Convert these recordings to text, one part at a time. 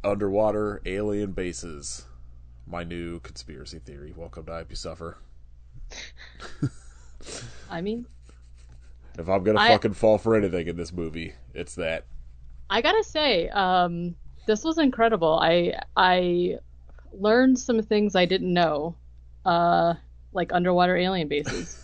underwater alien bases. My new conspiracy theory. Welcome to I Hope You Suffer. I mean, If I'm gonna I fucking fall for anything in this movie, it's that. I gotta say, this was incredible. I learned some things I didn't know, uh, like underwater alien bases.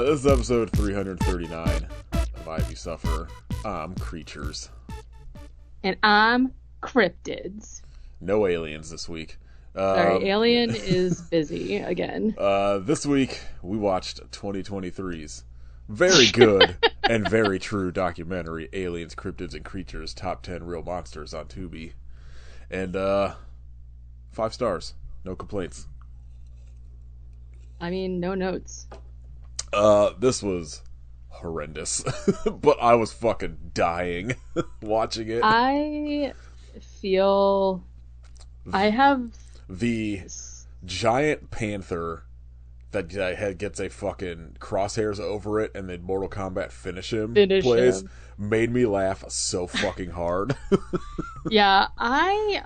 This is episode 339 of I Hope You Suffer. Creatures. And I'm cryptids. No aliens this week. Sorry, Alien is busy again. This week we watched 2023's very good and very true documentary, Aliens, Cryptids, and Creatures, Top 10 Real Monsters on Tubi. And, 5 stars. No complaints. I mean, no notes. This was horrendous. But I was fucking dying watching it. I feel I have The giant panther that gets a fucking crosshairs over it and then Mortal Kombat finish him made me laugh so fucking hard. Yeah, I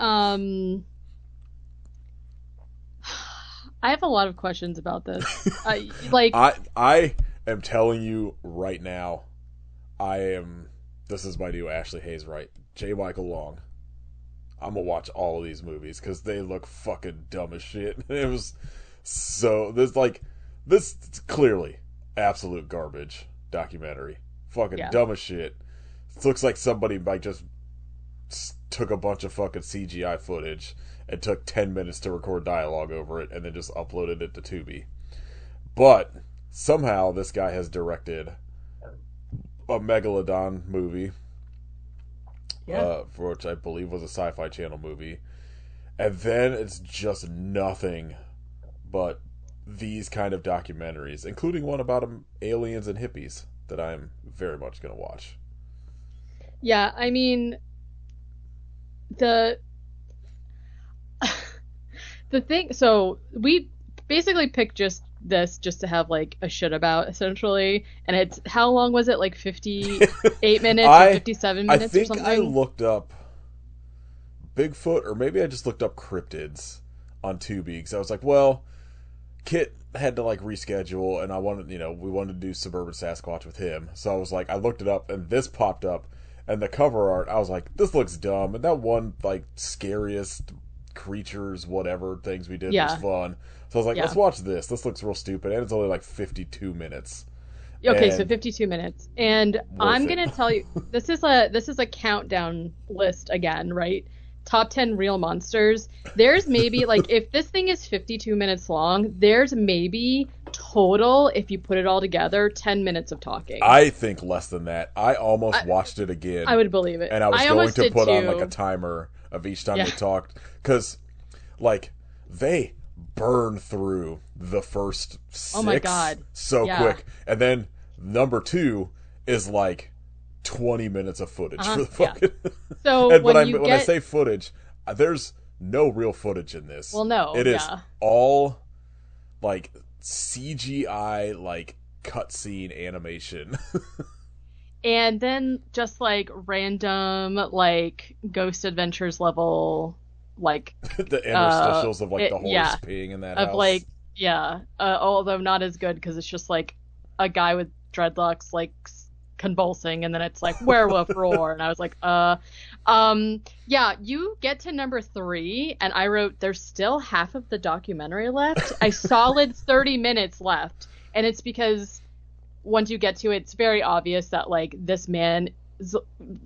have a lot of questions about this. I am telling you right now, this is my new Ashley Hayes right. J. Michael Long. I'm gonna watch all of these movies because they look fucking dumb as shit. It was this is clearly absolute garbage documentary. Fucking dumb as shit. It looks like somebody just took a bunch of fucking CGI footage and took 10 minutes to record dialogue over it and then just uploaded it to Tubi. But somehow this guy has directed a Megalodon movie, for which I believe was a Sci-Fi Channel movie. And then it's just nothing but these kind of documentaries, including one about aliens and hippies that I'm very much going to watch. Yeah, I mean, the the thing, so we basically picked just to have like a shit about essentially, and it's, how long was it, like 58 minutes or 57 minutes or something? I think I looked up Bigfoot, or maybe I just looked up cryptids on Tubi because I was like, well, Kit had to like reschedule and we wanted to do Suburban Sasquatch with him, so I was like, I looked it up and this popped up, and the cover art, I was like, this looks dumb, and that one like scariest creatures whatever things we did was fun. So I was like, let's watch this. This looks real stupid, and it's only like 52 minutes. Okay, so 52 minutes. And I'm going to tell you, this is a countdown list again, right? Top 10 real monsters. There's maybe, like, if this thing is 52 minutes long, there's maybe total, if you put it all together, 10 minutes of talking. I think less than that. I almost watched it again. I would believe it. And I was going to put on, like, a timer of each time they talked. Because, like, they burn through the first 6 quick, and then number 2 is like 20 minutes of footage for the fucking so when I say footage, there's no real footage in this. Well, no, it is all like CGI, like cutscene animation. And then just like random like Ghost Adventures level, like the interstitials of like the horse peeing in that house. Like although not as good because it's just like a guy with dreadlocks like convulsing, and then it's like werewolf roar, and I was like, you get to number 3, and I wrote, there's still half of the documentary left. A solid 30 minutes left, and it's because once you get to it, it's very obvious that like this man's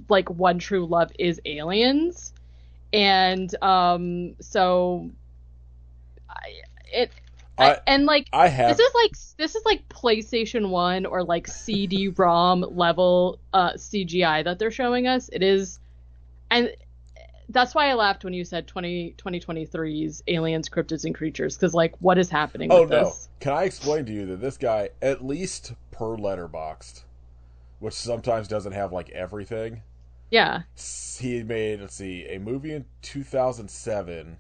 like one true love is aliens. And so this is like PlayStation 1 or like CD-ROM level CGI that they're showing us. It is, and that's why I laughed when you said 2023's Aliens, Cryptids, and Creatures, because, like, what is happening Oh with no. this? Can I explain to you that this guy, at least per letterboxed, which sometimes doesn't have like everything, Yeah. he made, let's see, a movie in 2007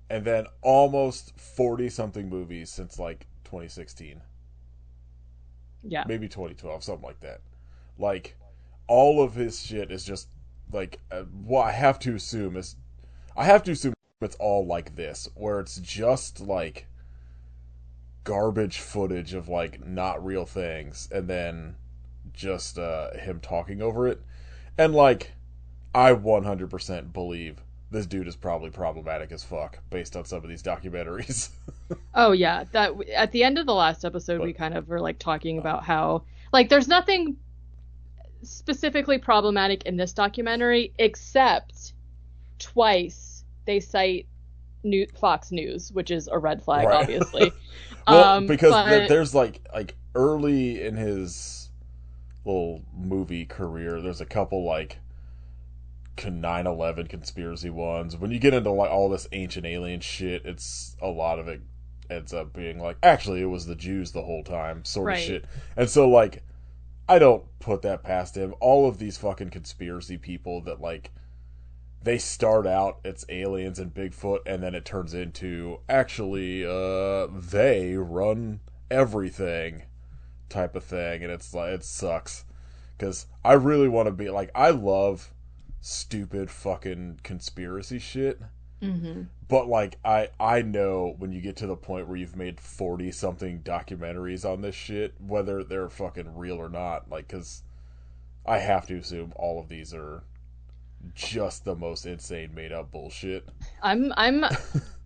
and then almost 40 something movies since like 2016. Yeah. Maybe 2012, something like that. Like, all of his shit is just like, well, I have to assume it's all like this, where it's just like garbage footage of like not real things, and then just him talking over it. And like, I 100% believe this dude is probably problematic as fuck based on some of these documentaries. Oh yeah, that at the end of the last episode we But kind of were like talking about how like there's nothing specifically problematic in this documentary except twice they cite Fox News, which is a red flag, right. obviously. Well, because But there's like early in his little movie career, there's a couple like 9/11 conspiracy ones. When you get into like all this ancient alien shit, it's a lot of it ends up being like, actually, it was the Jews the whole time, sort of right, shit. And so like, I don't put that past him. All of these fucking conspiracy people that like, they start out it's aliens and Bigfoot, and then it turns into actually they run everything type of thing, and it's like, it sucks because I really want to be like, I love stupid fucking conspiracy shit, hmm but like, I know when you get to the point where you've made 40 something documentaries on this shit, whether they're fucking real or not, like, because I have to assume all of these are just the most insane made up bullshit. I'm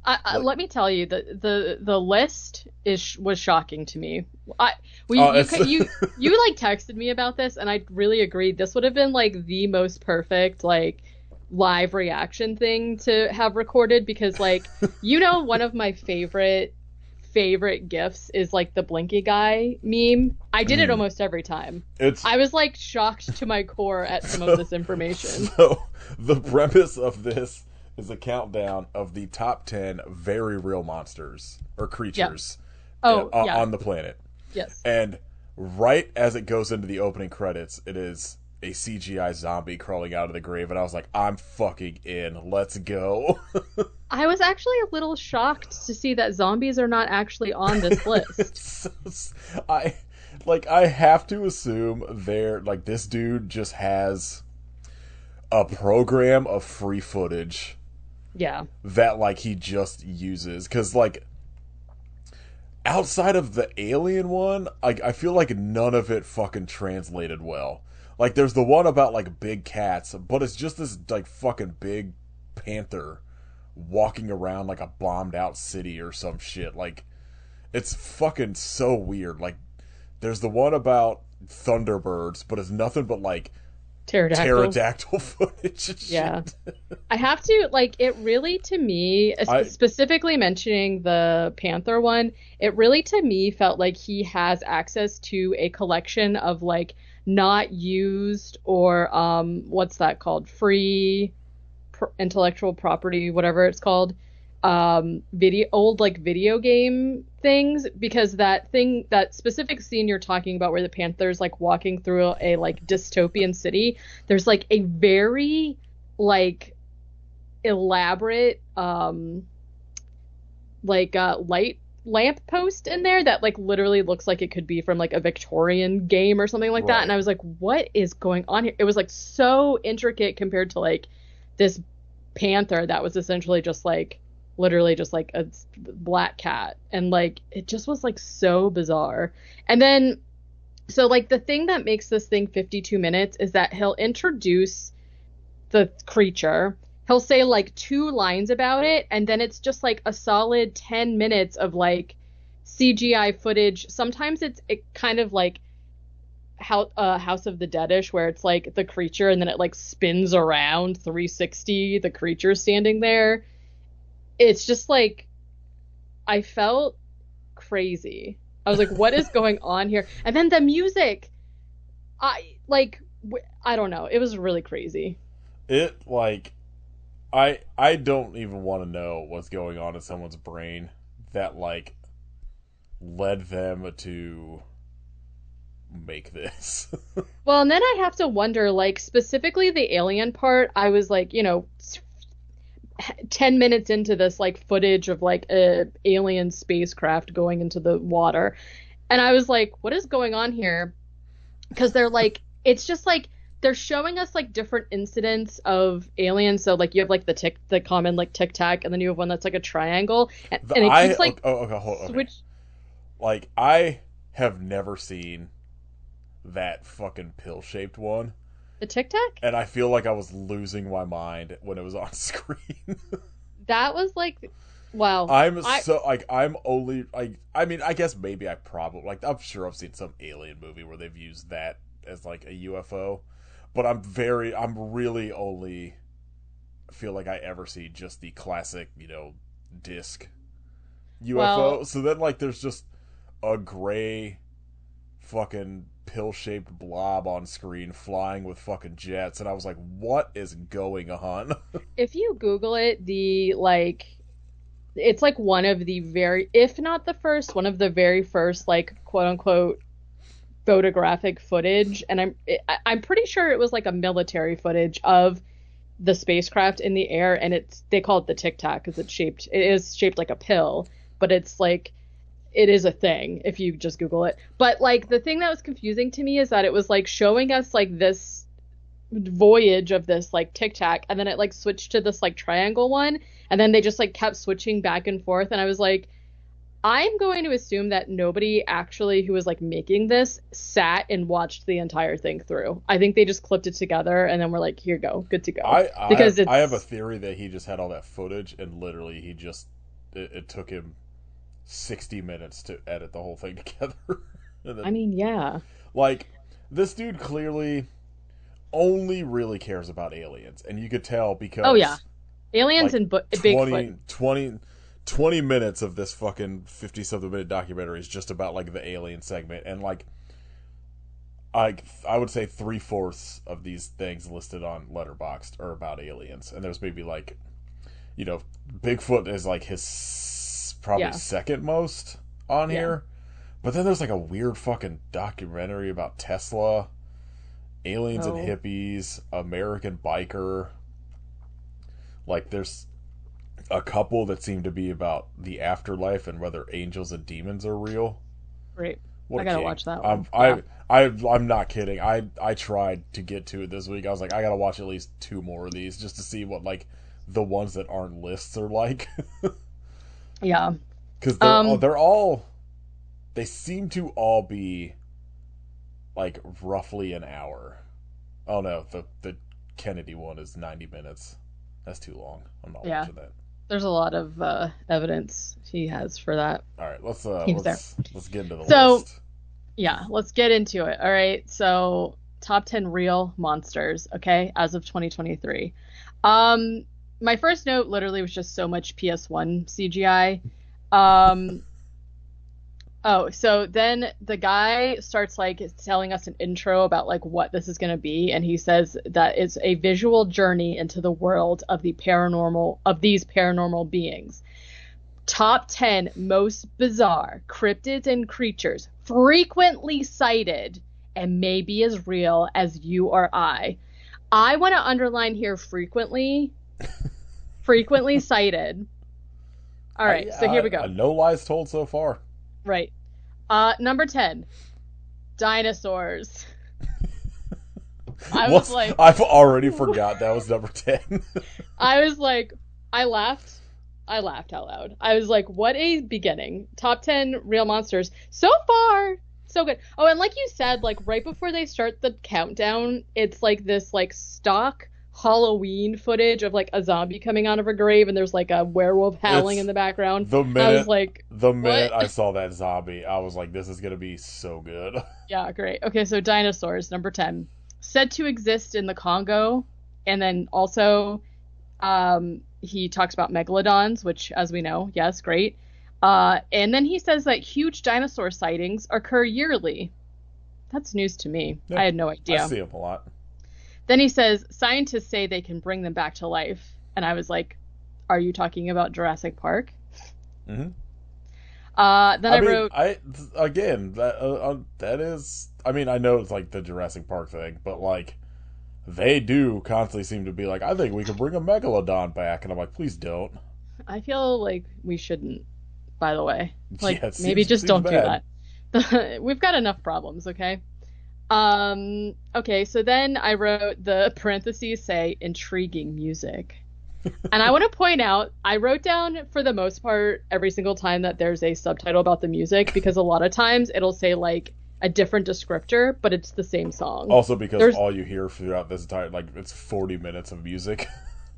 Like, let me tell you the list was shocking to me. I we oh, it's you like texted me about this, and I really agreed. This would have been like the most perfect like live reaction thing to have recorded because like one of my favorite gifs is like the Blinky guy meme. I did it mm, almost every time. it's I was like shocked to my core at some of this information. so the premise of this is a countdown of the top 10 very real monsters or Yep. creatures Oh yeah. on the planet. Yes. And right as it goes into the opening credits, it is a CGI zombie crawling out of the grave, and I was like, I'm fucking in. Let's go. I was actually a little shocked to see that zombies are not actually on this list. I I have to assume they're like, this dude just has a program of free footage Yeah. that like he just uses, because like, outside of the alien one, I feel like none of it fucking translated well. Like, there's the one about like big cats, but it's just this like fucking big panther walking around like a bombed out city or some shit. Like, it's fucking so weird. Like, there's the one about thunderbirds, but it's nothing but like Pterodactyls. pterodactyl footage and Yeah. shit. I have to, like, it really to me, I specifically mentioning the Panther one, it really to me felt like he has access to a collection of, like, not used or, what's that called? Free intellectual property, whatever it's called, old, like, video game things, because that specific scene you're talking about where the Panther's, like, walking through a, like, dystopian city, there's, like, a very, like, elaborate light lamp post in there that like literally looks like it could be from like a Victorian game or something like that, and right. I was like, what is going on here? It was like so intricate compared to like this panther that was essentially just like literally just like a black cat, and like it just was like so bizarre. And then so like the thing that makes this thing 52 minutes is that he'll introduce the creature. He'll say like two lines about it, and then it's just like a solid 10 minutes of like CGI footage. Sometimes it kind of like House of the Deadish, where it's like the creature and then it like spins around 360, the creature standing there. It's just like, I felt crazy. I was like, what is going on here? And then the music, I like, I don't know. It was really crazy. It like, I don't even want to know what's going on in someone's brain that like led them to make this. Well, and then I have to wonder, like, specifically the alien part, I was like, 10 minutes into this, like, footage of, like, a alien spacecraft going into the water. And I was like, what is going on here? Because they're like, it's just like, they're showing us, like, different incidents of aliens. So, like, you have, like, the common, like, tic tac, and then you have one that's, like, a triangle. And it keeps, like, okay, hold, okay. switch. Like, I have never seen that fucking pill-shaped one. The tic tac? And I feel like I was losing my mind when it was on screen. That was, like, wow. I'm only, like, I mean, I guess maybe I probably, like, I'm sure I've seen some alien movie where they've used that as, like, a UFO. But I'm really only feel like I ever see just the classic, disc UFO. Well, So then, like, there's just a gray fucking pill-shaped blob on screen flying with fucking jets, and I was like, what is going on? if you Google it, it's like one of the very, if not the first, one of the very first, like, quote unquote photographic footage, and I'm pretty sure it was like a military footage of the spacecraft in the air, and they call it the Tic Tac because it is shaped like a pill, but it's like, it is a thing if you just Google it. But like the thing that was confusing to me is that it was like showing us like this voyage of this like Tic Tac, and then it like switched to this like triangle one, and then they just like kept switching back and forth, and I was like, I'm going to assume that nobody actually who was like making this sat and watched the entire thing through. I think they just clipped it together and then we're like, here you go, good to go. I have a theory that he just had all that footage and literally it took him 60 minutes to edit the whole thing together. And then, I mean, yeah. Like, this dude clearly only really cares about aliens, and you could tell because oh yeah, aliens like, and Bigfoot. 20 minutes of this fucking 50-something minute documentary is just about like the alien segment, and like I would say 3/4 of these things listed on Letterboxd are about aliens, and there's maybe like, Bigfoot is like his probably second most on here, but then there's like a weird fucking documentary about Tesla, aliens and hippies, American biker. Like there's a couple that seem to be about the afterlife and whether angels and demons are real. Great. What I gotta watch that one. I'm not kidding. I tried to get to it this week. I was like, I gotta watch at least 2 more of these just to see what like the ones that aren't lists are like. Yeah. Because they seem to all be like roughly an hour. Oh no, the Kennedy one is 90 minutes. That's too long. I'm not watching that. There's a lot of evidence he has for that. All right, let's get into the list. Yeah, let's get into it. All right, so top 10 real monsters, okay, as of 2023. My first note literally was just so much PS1 CGI. So then the guy starts like telling us an intro about like what this is going to be, and he says that it's a visual journey into the world of these paranormal beings. Top 10 most bizarre cryptids and creatures frequently sighted and may be as real as you or I. I want to underline here frequently cited. All right, so here we go. No lies told so far. Right. Number 10, dinosaurs. I already forgot that was number 10. I was like, I laughed out loud. I was like, what a beginning. Top 10 real monsters. So far, so good. Oh, and like you said, like right before they start the countdown, it's like this like stock Halloween footage of like a zombie coming out of a grave, and there's like a werewolf howling in the background. The minute what? I saw that zombie, I was like, this is gonna be so good. Yeah, great. Okay, so dinosaurs, number 10. Said to exist in the Congo, and then also he talks about megalodons, which, as we know, yes, great. And then he says that huge dinosaur sightings occur yearly. That's news to me. Yeah, I had no idea. I see them a lot. Then he says scientists say they can bring them back to life. And I was like, are you talking about Jurassic Park? Hmm. Then I I mean, wrote, I again that is. I mean, I know it's like the Jurassic Park thing, but like they do constantly seem to be like, I think we could bring a megalodon back, and I'm like, please don't. I feel like we shouldn't, by the way. Like, Yeah, it maybe just seems don't do bad. that. We've got enough problems, okay? Okay, so then I wrote the parentheses say intriguing music. And I want to point out, I wrote down for the most part every single time that there's a subtitle about the music because a lot of times it'll say like a different descriptor, but it's the same song. Also, because There's, all you hear throughout this entire like it's 40 minutes of music,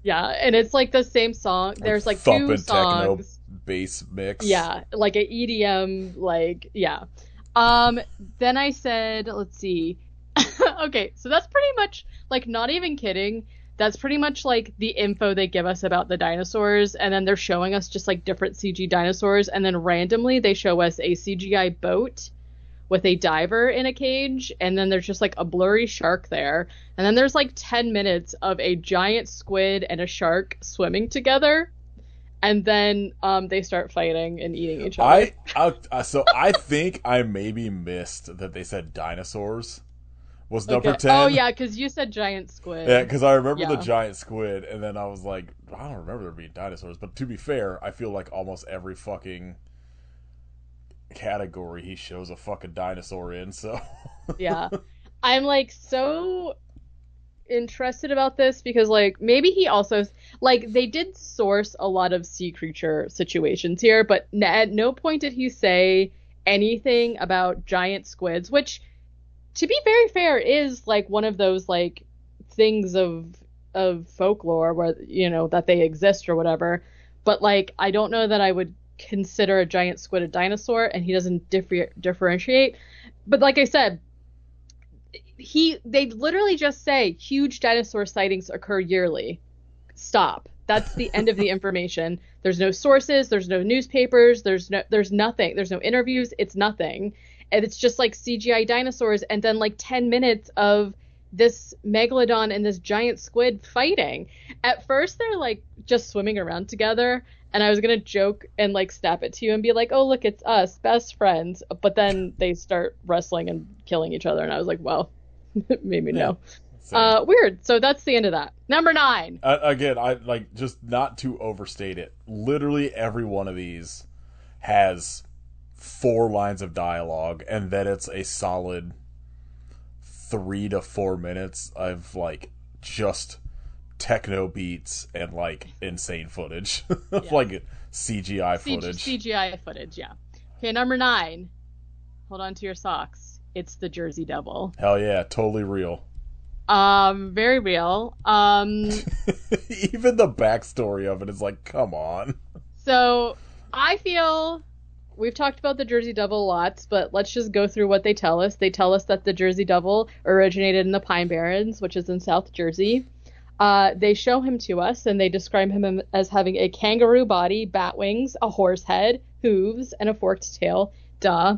yeah, and it's like the same song. like There's like two thumping techno songs. bass mix. Yeah, like a EDM, like, yeah. Um, then I said, let's see. Okay, so that's pretty much like not even kidding. That's pretty much like the info they give us about the dinosaurs, and then they're showing us just like different CG dinosaurs, and then randomly they show us a CGI boat with a diver in a cage, and then there's just like a blurry shark there, and then there's like 10 minutes of a giant squid and a shark swimming together, and then they start fighting and eating each other. So I think I maybe missed that they said dinosaurs was number Okay. Oh 10. yeah, because you said giant Yeah, squid. because I remember the Yeah. giant squid, and then I was like, I don't remember there being dinosaurs. But to be fair, I feel like almost every fucking category he shows a fucking dinosaur in. So Yeah. I'm like so interested about this because like maybe he also like they did source a lot of sea creature situations here, but at no point did he say anything about giant squids, which to be very fair is like one of those like things of folklore where that they exist or whatever. But like I don't know that I would consider a giant squid a dinosaur, and he doesn't differentiate. But like I said, they literally just say huge dinosaur sightings occur yearly. Stop. That's the end of the information. There's no sources, there's no newspapers, there's nothing. There's no interviews, it's nothing. And it's just like CGI dinosaurs and then like 10 minutes of this megalodon and this giant squid fighting. At first they're like just swimming around together, and I was gonna joke and like snap it to you and be like, "Oh, look, it's us, best friends." But then they start wrestling and killing each other, and I was like, "Well, maybe yeah, no." same. Weird. So that's the end of that. Number 9. Again, I like just not to overstate it. Literally every one of these has 4 lines of dialogue, and then it's a solid 3 to 4 minutes of like just techno beats and like insane footage of Yeah. like CGI footage. CGI footage. Yeah. Okay. Number 9. Hold on to your socks. It's the Jersey Devil. Hell yeah, totally real. Very real. Even the backstory of it is like, come on. So I feel we've talked about the Jersey Devil lots, but let's just go through what they tell us. They tell us that the Jersey Devil originated in the Pine Barrens, which is in South Jersey. They show him to us, and they describe him as having a kangaroo body, bat wings, a horse head, hooves, and a forked tail. Duh.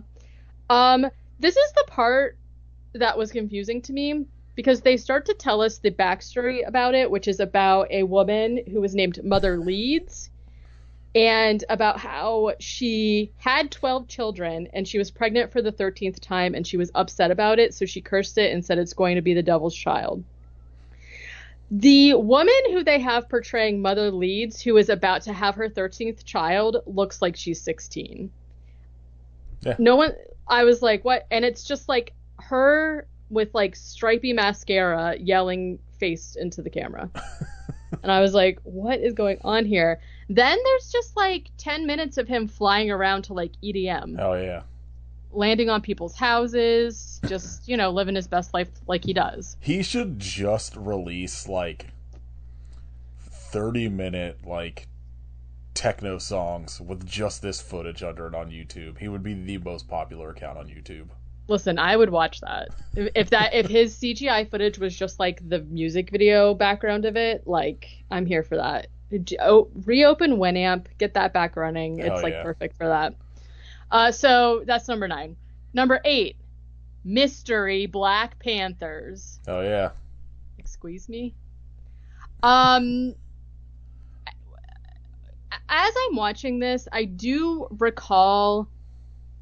This is the part that was confusing to me because they start to tell us the backstory about it, which is about a woman who was named Mother Leeds, and about how she had 12 children and she was pregnant for the 13th time and she was upset about it, so she cursed it and said it's going to be the devil's child. The woman who they have portraying Mother Leeds, who is about to have her 13th child, looks like she's 16. Yeah. No one, I was like, what? And it's just like her with like stripy mascara yelling face into the camera. And I was like, what is going on here? Then there's just like 10 minutes of him flying around to like EDM, Hell yeah. landing on people's houses, just, living his best life like he does. He should just release like 30-minute like techno songs with just this footage under it on YouTube. He would be the most popular account on YouTube. Listen, I would watch that. If his CGI footage was just like the music video background of it, like I'm here for that. Reopen Winamp, get that back running. It's like perfect for that. So that's number 9. Number 8, Mystery Black Panthers. Oh yeah. Excuse me. As I'm watching this, I do recall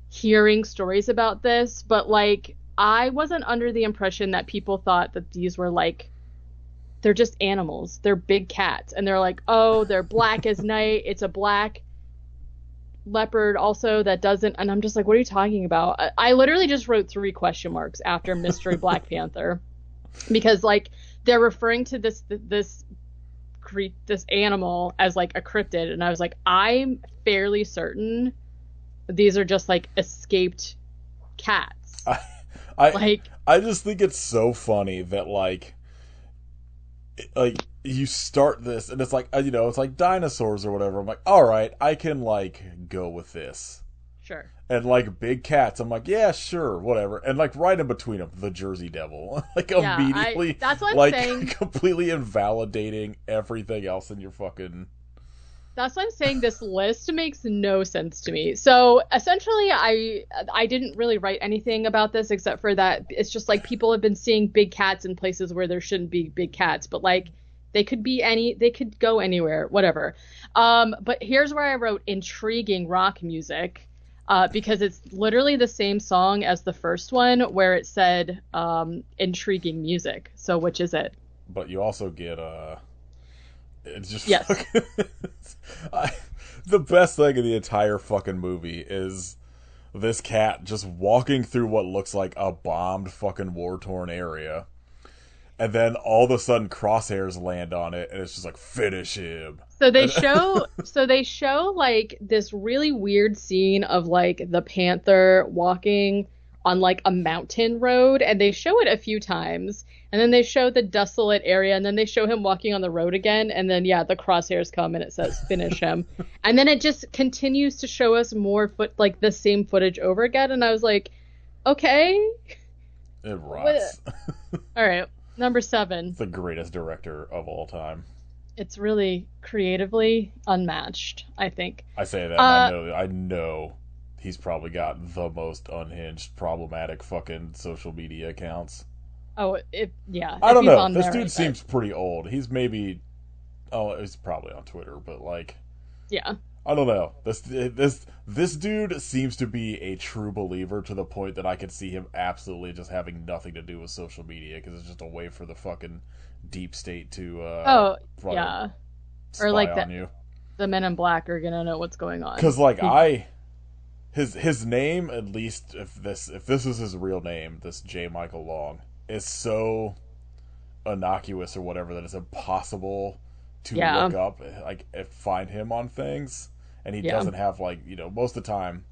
hearing stories about this, but like I wasn't under the impression that people thought that these were like they're just animals. They're big cats. And they're like, "Oh, they're black as night. It's a black leopard also that doesn't." And I'm just like, "What are you talking about?" I literally just wrote 3 question marks after Mystery Black Panther because like they're referring to this animal as like a cryptid, and I was like, I'm fairly certain these are just like escaped cats. I Like, I just think it's so funny that like you start this and it's like it's like dinosaurs or whatever. I'm like, all right, I can like go with this. sure. And like big cats, I'm like, yeah, sure, whatever. And like right in between them, the Jersey Devil, like Yeah, immediately, that's what I'm like saying. completely invalidating everything else in your fucking. That's why I'm saying this list makes no sense to me. So essentially, I didn't really write anything about this except for that it's just like people have been seeing big cats in places where there shouldn't be big cats, but like they could go anywhere, whatever. But here's where I wrote intriguing rock music, because it's literally the same song as the first one where it said intriguing music. So which is it? But you also get it's just Yes. fucking. The best thing in the entire fucking movie is this cat just walking through what looks like a bombed fucking war-torn area. And then all of a sudden crosshairs land on it and it's just like, finish him. So they show like this really weird scene of like the panther walking on like a mountain road, and they show it a few times, and then they show the desolate area, and then they show him walking on the road again, and then yeah, the crosshairs come and it says finish him. And then it just continues to show us more like the same footage over again, and I was like, okay. It rots. All right, number 7. It's the greatest director of all time. It's really creatively unmatched, I think. I say that, and I know he's probably got the most unhinged, problematic fucking social media accounts. Oh, yeah. I don't he's know. on This there, dude seems pretty old. He's maybe, he's probably on Twitter, but like, yeah. I don't know. This dude seems to be a true believer to the point that I could see him absolutely just having nothing to do with social media because it's just a way for the fucking deep state to Yeah. spy Or like on you. the Men in Black are gonna know what's going on. Because like his name, at least if this is his real name, this J. Michael Long, is so innocuous or whatever that it's impossible to look up, like find him on things, and he doesn't have like most of the time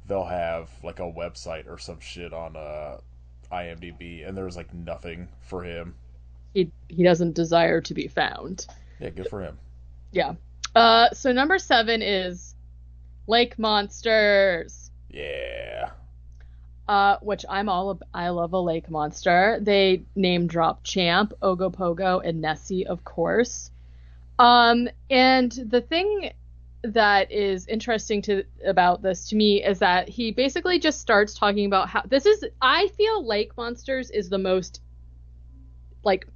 they'll have like a website or some shit on IMDb, and there's like nothing for him. He doesn't desire to be found. Yeah, good for him. Yeah. So number 7 is Lake Monsters. Yeah. Which I love a lake monster. They name drop Champ, Ogopogo, and Nessie, of course. And the thing that is interesting about this to me is that he basically just starts talking about how I feel Lake Monsters is the most like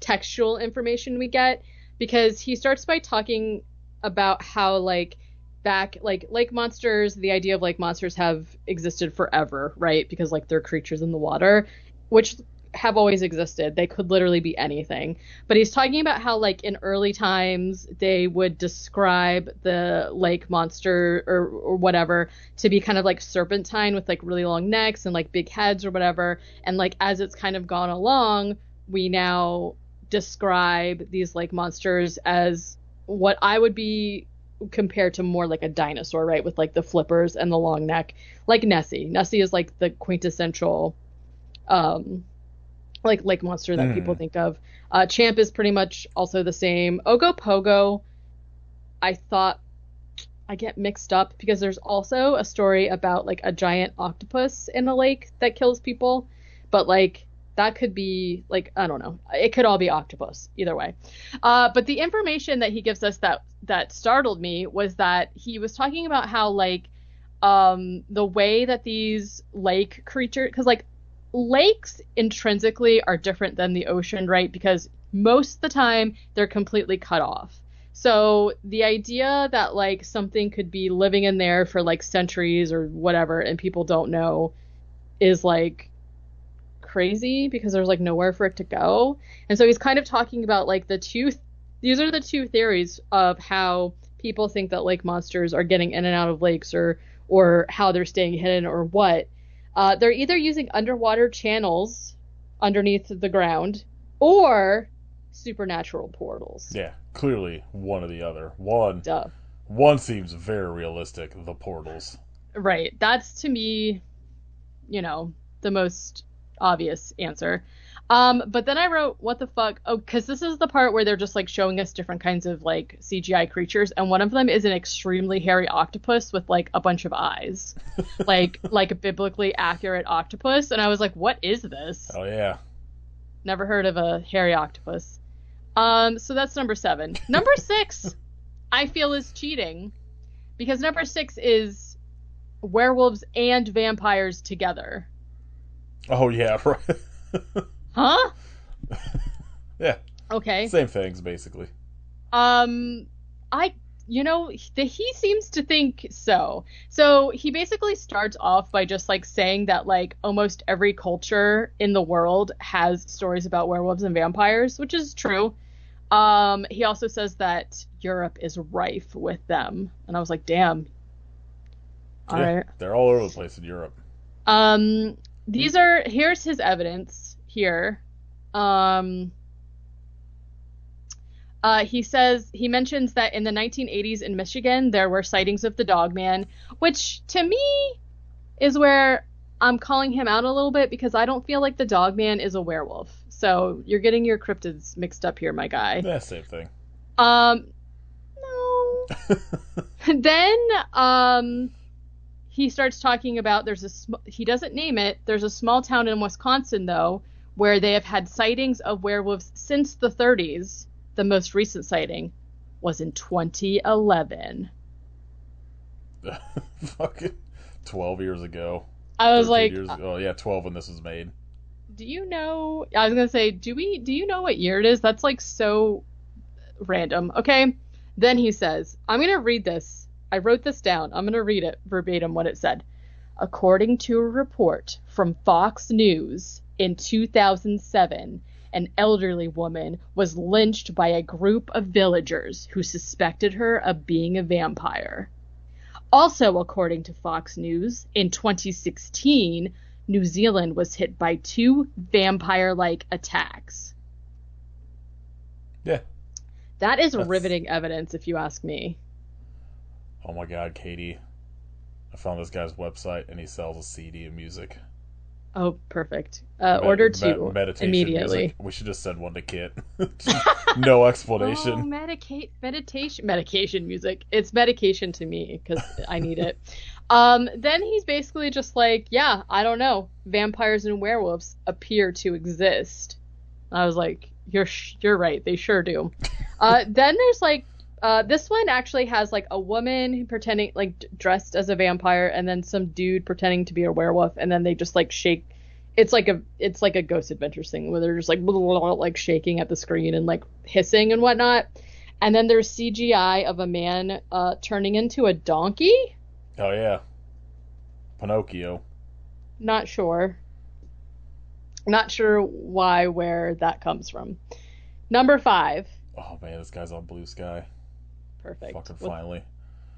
textual information we get, because he starts by talking about how like back like lake monsters, the idea of lake monsters have existed forever, right? Because like they're creatures in the water, which have always existed. They could literally be anything. But he's talking about how like in early times they would describe the lake monster or whatever to be kind of like serpentine with like really long necks and like big heads or whatever. And like as it's kind of gone along, we now describe these lake monsters as what I would be compared to more like a dinosaur, right? With like the flippers and the long neck, like Nessie. Nessie is like the quintessential like lake monster that people think of. Champ is pretty much also the same. Ogopogo, I thought I get mixed up because there's also a story about like a giant octopus in a lake that kills people, but like that could be like, I don't know. It could all be octopus either way. But the information that he gives us that startled me was that he was talking about how like the way that these lake creatures, because like lakes intrinsically are different than the ocean, right? Because most of the time they're completely cut off. So the idea that like something could be living in there for like centuries or whatever and people don't know is like crazy because there's like nowhere for it to go. And so he's kind of talking about like these are the two theories of how people think that lake monsters are getting in and out of lakes or how they're staying hidden or what. They're either using underwater channels underneath the ground or supernatural portals. Yeah, clearly one or the other. One Duh. one seems very realistic, the portals. Right. That's to me, the most obvious answer. But then I wrote, what the fuck? Oh, because this is the part where they're just like showing us different kinds of like CGI creatures, and one of them is an extremely hairy octopus with like a bunch of eyes, like a biblically accurate octopus. And I was like, what is this? Oh yeah. Never heard of a hairy octopus. So that's number 7. Number 6, I feel is cheating because number 6 is werewolves and vampires together. Oh yeah, right. Huh? Yeah. Okay. Same things, basically. He seems to think so. So he basically starts off by just like saying that like almost every culture in the world has stories about werewolves and vampires, which is true. He also says that Europe is rife with them. And I was like, damn. All right. They're all over the place in Europe. Here's his evidence here. He mentions that in the 1980s in Michigan, there were sightings of the Dogman, which to me is where I'm calling him out a little bit because I don't feel like the Dogman is a werewolf. So you're getting your cryptids mixed up here, my guy. Yeah, same thing. No. Then, he starts talking about he doesn't name it. There's a small town in Wisconsin, though, where they have had sightings of werewolves since the 30s. The most recent sighting was in 2011. Fucking 12 years ago. I was like, oh yeah, 12 when this was made. Do you know? I was gonna say, do you know what year it is? That's like so random. Okay. Then he says, I'm gonna read this. I wrote this down. I'm gonna read it verbatim what it said. According to a report from Fox News in 2007, an elderly woman was lynched by a group of villagers who suspected her of being a vampire. Also, according to Fox News, in 2016, New Zealand was hit by 2 vampire-like attacks. Yeah. That's riveting evidence, if you ask me. Oh my god, Katie. I found this guy's website, and he sells a CD of music. Oh, perfect. Order 2 meditation immediately. Music. We should just send one to Kit. No explanation. Oh, medication music. It's medication to me because I need it. Then he's basically just like, yeah, I don't know. Vampires and werewolves appear to exist. I was like, you're right. They sure do. Then there's like, this one actually has like a woman pretending like dressed as a vampire and then some dude pretending to be a werewolf. And then they just like shake. It's like a Ghost Adventures thing where they're just like, blah, blah, blah, like shaking at the screen and like hissing and whatnot. And then there's CGI of a man, turning into a donkey. Oh yeah. Pinocchio. Not sure where that comes from. Number 5. Oh man, this guy's on Blue Sky. Perfect. Fucking finally.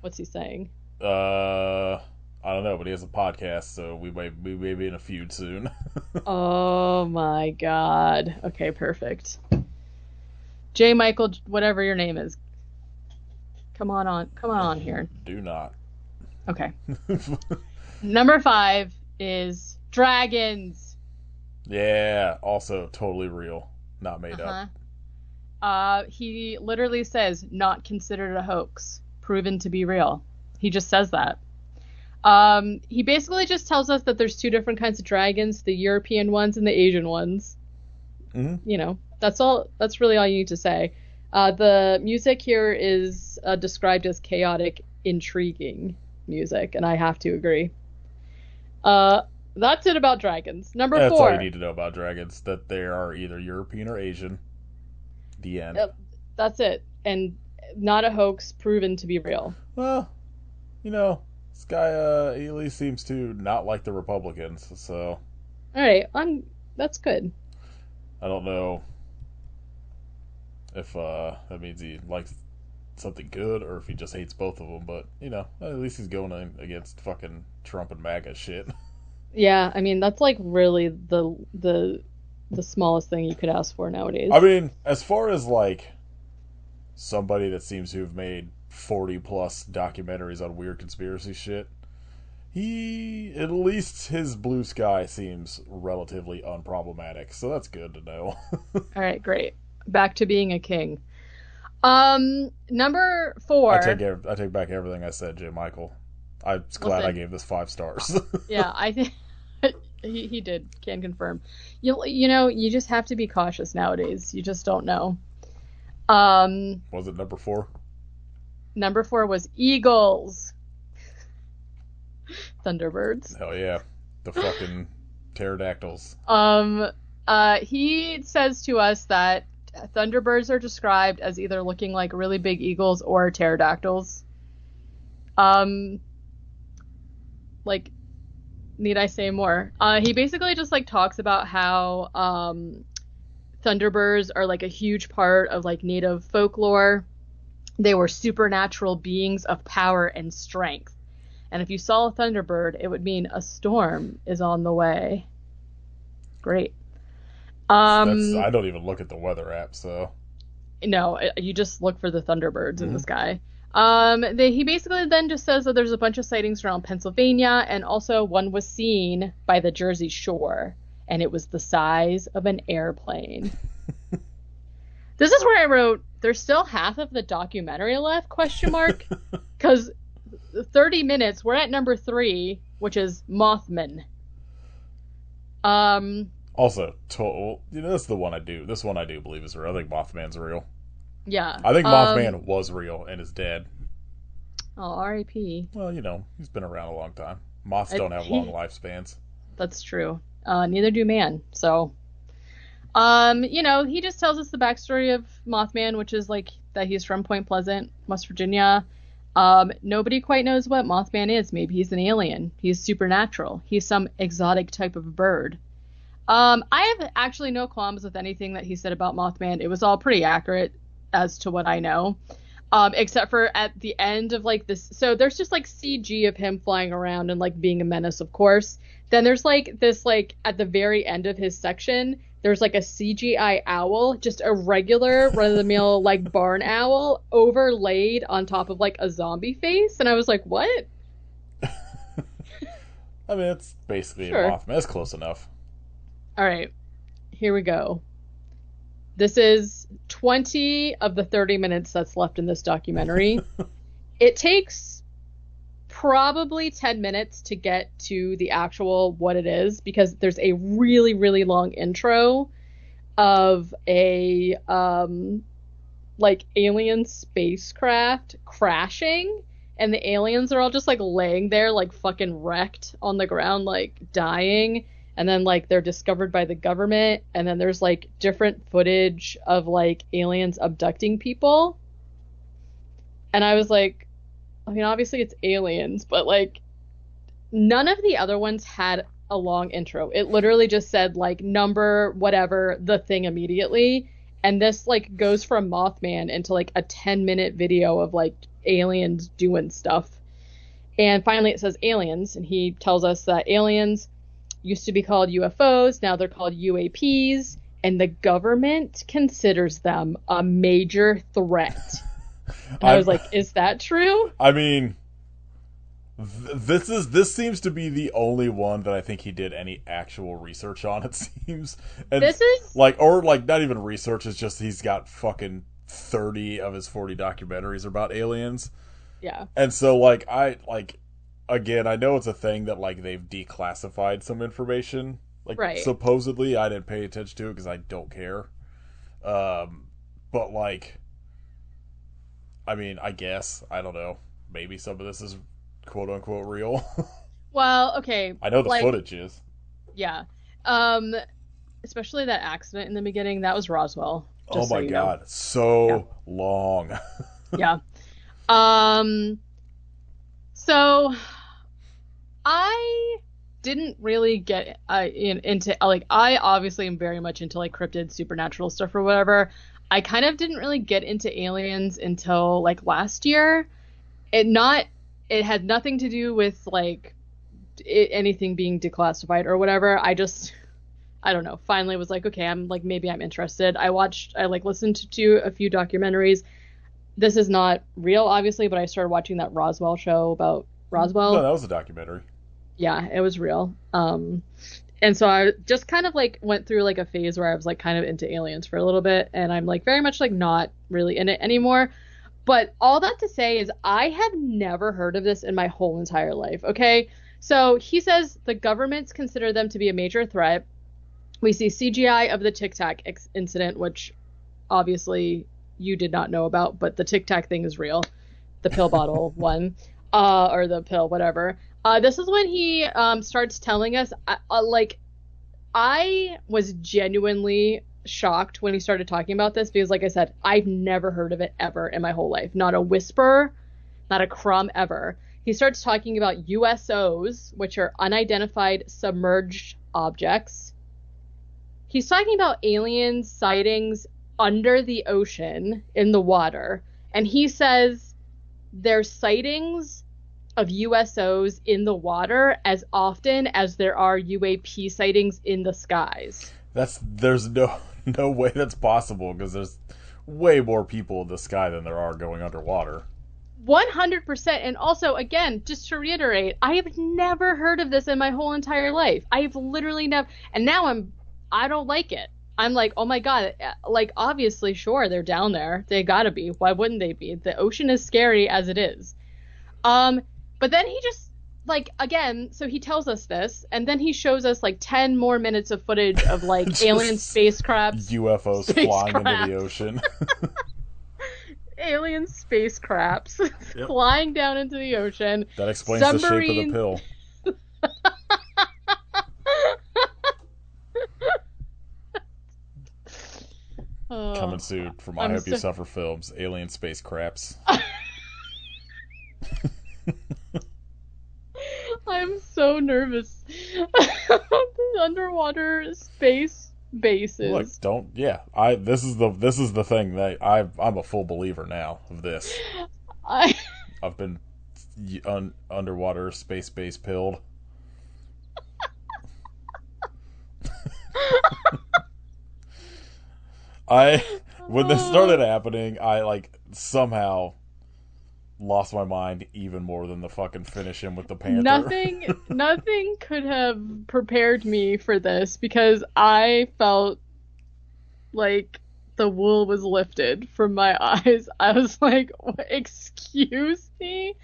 What's he saying? I don't know, but he has a podcast, so we may be in a feud soon. Oh my god. Okay, perfect. J. Michael, whatever your name is. Come on here. Do not. Okay. Number 5 is dragons. Yeah, also totally real. Not made up. He literally says, not considered a hoax, proven to be real. He just says that. He basically just tells us that there's 2 different kinds of dragons, the European ones and the Asian ones. Mm-hmm. That's all. That's really all you need to say. The music here is described as chaotic, intriguing music, and I have to agree. That's it about dragons. Number 4. That's all you need to know about dragons, that they are either European or Asian. The end. That's it. And not a hoax, proven to be real. Well, this guy he at least seems to not like the Republicans, so All right, that's good. I don't know if that means he likes something good or if he just hates both of them. But at least he's going in against fucking Trump and MAGA shit. Yeah, I mean that's like really the smallest thing you could ask for nowadays. I mean, as far as like somebody that seems to have made 40 plus documentaries on weird conspiracy shit, he at least his blue sky seems relatively unproblematic, so that's good to know. All right, great. Back to being a king. Number I 4. take back everything I said, J. Michael. I'm glad I Listen, gave this 5 stars. yeah, I think he did. Can confirm. You just have to be cautious nowadays. You just don't know. Was it number 4? Number 4 was eagles. Thunderbirds. Hell yeah, the fucking pterodactyls. He says to us that thunderbirds are described as either looking like really big eagles or pterodactyls. Like, need I say more? He basically just like talks about how thunderbirds are like a huge part of like native folklore. They were supernatural beings of power and strength. And if you saw a thunderbird, it would mean a storm is on the way. Great. I don't even look at the weather app, so. No, you just look for the thunderbirds in the sky. He basically then just says that there's a bunch of sightings around Pennsylvania, and also one was seen by the Jersey Shore, and it was the size of an airplane. This is where I wrote, there's still half of the documentary left, question mark? Because 30 minutes, we're at number 3, which is Mothman. Also, that's the one I do. This one I do believe is real. I think Mothman's real. Yeah. I think Mothman was real and is dead. Oh, R.I.P. Well, he's been around a long time. Moths don't have long lifespans. That's true. Neither do man. So, he just tells us the backstory of Mothman, which is like that he's from Point Pleasant, West Virginia. Nobody quite knows what Mothman is. Maybe he's an alien. He's supernatural. He's some exotic type of bird. I have actually no qualms with anything that he said about Mothman. It was all pretty accurate as to what I know. Except for at the end of like this. So there's just like CG of him flying around and like being a menace, of course. Then there's like this, like at the very end of his section, there's like a CGI owl, just a regular run-of-the-mill like barn owl overlaid on top of like a zombie face. And I was like, what? I mean, it's basically Sure. a Mothman. It's close enough. All right, here we go. This is 20 of the 30 minutes that's left in this documentary. It takes probably 10 minutes to get to the actual what it is, because there's a really, really long intro of a like alien spacecraft crashing, and the aliens are all just like laying there like fucking wrecked on the ground, like dying. And then, like, they're discovered by the government. And then there's, like, different footage of, like, aliens abducting people. And I was like, I mean, obviously it's aliens. But, like, none of the other ones had a long intro. It literally just said, like, number, whatever, the thing immediately. And this, like, goes from Mothman into, like, a 10-minute video of, like, aliens doing stuff. And finally it says aliens. And he tells us that aliens used to be called UFOs, now they're called UAPs, and the government considers them a major threat. And I was like, is that true? I mean, this seems to be the only one that I think he did any actual research on, it seems. And this is like, or like not even research, it's just he's got fucking 30 of his 40 documentaries about aliens. Yeah. And so again, I know it's a thing that, like, they've declassified some information. Like, right. Supposedly, I didn't pay attention to it because I don't care. But, like, I mean, I guess, I don't know. Maybe some of this is quote-unquote real. Well, okay. I know the footage is. Yeah. Especially that accident in the beginning, that was Roswell. Oh my god, so long. Yeah. Um, so I didn't really get into like I obviously am very much into like cryptid supernatural stuff or whatever. I kind of didn't really get into aliens until like last year. It had nothing to do with like anything being declassified or whatever. I don't know. Finally was like, okay, I'm like maybe I'm interested. I like listened to a few documentaries. This is not real obviously, but I started watching that Roswell show about No, Roswell. that was a documentary. Yeah, it was real. And so I just kind of like went through like a phase where I was like kind of into aliens for a little bit, and I'm like very much like not really in it anymore. But all that to say is I had never heard of this in my whole entire life. Okay. So he says the governments consider them to be a major threat. We see CGI of the Tic Tac incident, which obviously you did not know about, but the Tic Tac thing is real. The pill bottle one, or the pill, whatever. This is when he starts telling us, like, I was genuinely shocked when he started talking about this because, like I said, I've never heard of it ever in my whole life. Not a whisper, not a crumb ever. He starts talking about USOs, which are unidentified submerged objects. He's talking about alien sightings under the ocean in the water. And he says there's sightings of USOs in the water as often as there are UAP sightings in the skies. There's no way that's possible because there's way more people in the sky than there are going underwater. 100%. And also, again, just to reiterate, I have never heard of this in my whole entire life. I've literally never, and now I don't like it. I'm like, oh my God, like obviously, sure, they're down there. They gotta be. Why wouldn't they be? The ocean is scary as it is. But then he just like again, so he tells us this, and then he shows us like 10 more minutes of footage of like alien spacecrafts, UFOs flying into the ocean. Alien spacecrafts Yep. flying down into the ocean. That explains the shape of the pill. Coming soon from I Hope You Suffer Films, Alien Spacecrafts. I'm so nervous. The underwater space bases. Look, this is the thing that I'm a full believer now of this. I've been underwater space base pilled. When this started happening, I like somehow lost my mind even more than the fucking finish him with the panther. Nothing could have prepared me for this because I felt like the wool was lifted from my eyes. I was like, excuse me?